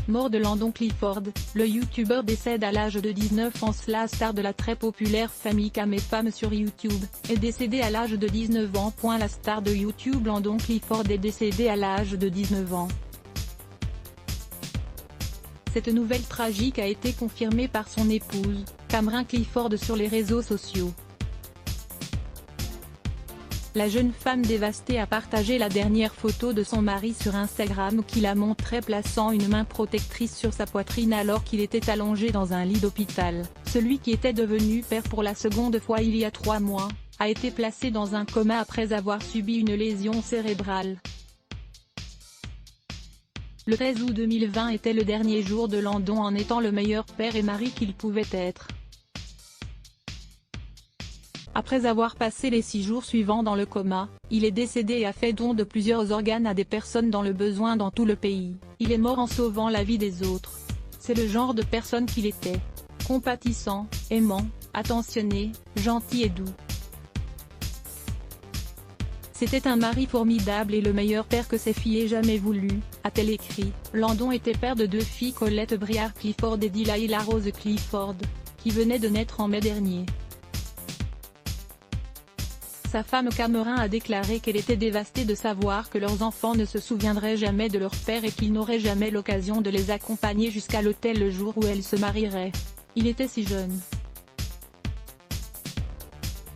Mort de Landon Clifford, le youtubeur décède à l'âge de 19 ans. La star de la très populaire famille Cam et Femme sur YouTube, est décédé à l'âge de 19 ans. La star de YouTube Landon Clifford est décédé à l'âge de 19 ans. Cette nouvelle tragique a été confirmée par son épouse, Cameron Clifford sur les réseaux sociaux. La jeune femme dévastée a partagé la dernière photo de son mari sur Instagram qui la montrait plaçant une main protectrice sur sa poitrine alors qu'il était allongé dans un lit d'hôpital. Celui qui était devenu père pour la seconde fois il y a 3 mois, a été placé dans un coma après avoir subi une lésion cérébrale. Le 13 août 2020 était le dernier jour de Landon en étant le meilleur père et mari qu'il pouvait être. Après avoir passé les 6 jours suivants dans le coma, il est décédé et a fait don de plusieurs organes à des personnes dans le besoin dans tout le pays. Il est mort en sauvant la vie des autres. C'est le genre de personne qu'il était. Compatissant, aimant, attentionné, gentil et doux. C'était un mari formidable et le meilleur père que ses filles aient jamais voulu, a-t-elle écrit. Landon était père de 2 filles, Colette Briard Clifford et Delilah Rose Clifford, qui venaient de naître en mai dernier. Sa femme Cameron a déclaré qu'elle était dévastée de savoir que leurs enfants ne se souviendraient jamais de leur père et qu'ils n'auraient jamais l'occasion de les accompagner jusqu'à l'autel le jour où elle se marierait. Il était si jeune.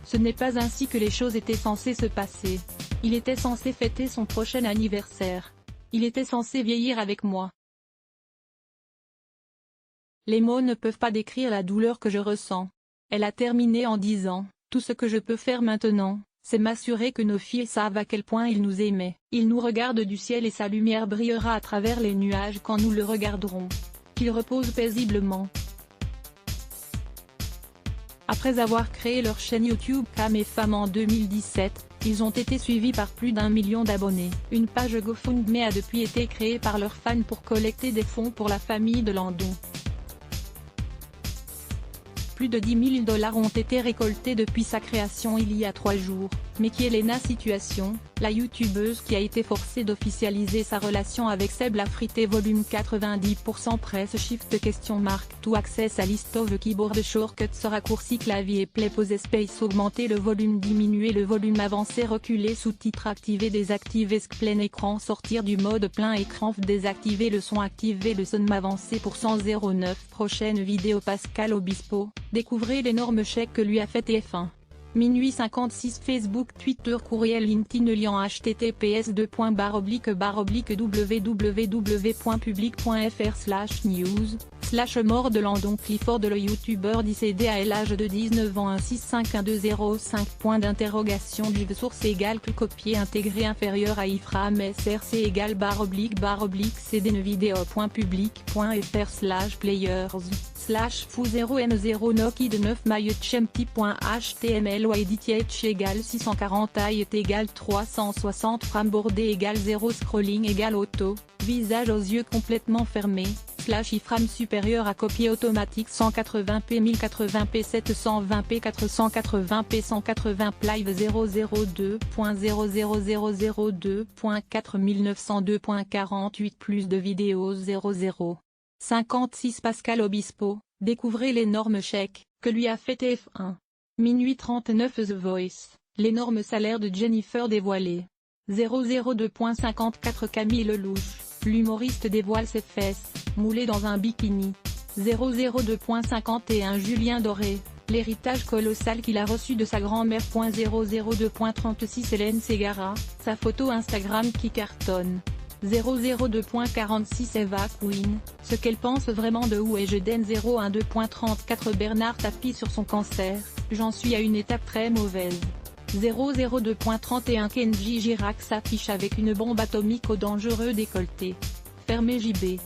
Ce n'est pas ainsi que les choses étaient censées se passer. Il était censé fêter son prochain anniversaire. Il était censé vieillir avec moi. Les mots ne peuvent pas décrire la douleur que je ressens. Elle a terminé en disant, « Tout ce que je peux faire maintenant, c'est m'assurer que nos filles savent à quel point il nous aimait. Il nous regarde du ciel et sa lumière brillera à travers les nuages quand nous le regarderons. Qu'il repose paisiblement. » Après avoir créé leur chaîne YouTube Cam et Femme en 2017, ils ont été suivis par plus d'1 million d'abonnés. Une page GoFundMe a depuis été créée par leurs fans pour collecter des fonds pour la famille de Landon. Plus de 10 000 $ ont été récoltés depuis sa création il y a 3 jours, mais qui est Lena Situation, la youtubeuse qui a été forcée d'officialiser sa relation avec Seb Lafrité volume 90% press shift question mark to access à list of keyboard shortcuts raccourci clavier play pause space augmenter le volume diminuer le volume avancer reculer sous-titres activer désactiver plein écran sortir du mode plein écran désactiver le son activer le son avancer pour 109 prochaine vidéo Pascal Obispo, découvrez l'énorme chèque que lui a fait TF1. Minuit 56 Facebook Twitter Courriel LinkedIn lien https://www.public.fr/news/ mort de Landon Clifford le youtubeur décédé à l'âge de 19 ans 1651205 point d'interrogation vive source égale plus copier intégré inférieur à iframe src égale /cdnevideo.public.fr/players/fou0n0 noki de 9 maillotchempty.html ou edit égale 640 height égale 360 frame bordé égale 0 scrolling égale auto, visage aux yeux complètement fermés, iframe supérieur à copier automatique 180p 1080p 720p 480p 180 live 002.00002.4902.48 plus de vidéos 00. 56 Pascal Obispo, découvrez l'énorme chèque que lui a fait TF1. Minuit 39 The Voice, l'énorme salaire de Jennifer dévoilé. 002.54 Camille Lelouch, l'humoriste dévoile ses fesses, moulées dans un bikini. 002.51 Julien Doré, l'héritage colossal qu'il a reçu de sa grand-mère. 002.36 Hélène Ségara, sa photo Instagram qui cartonne. 002.46 Eva Queen, ce qu'elle pense vraiment de où est Jeden 012.34 Bernard Tapie sur son cancer, j'en suis à une étape très mauvaise. 002.31 Kenji Girac s'affiche avec une bombe atomique au dangereux décolleté. Fermé JB.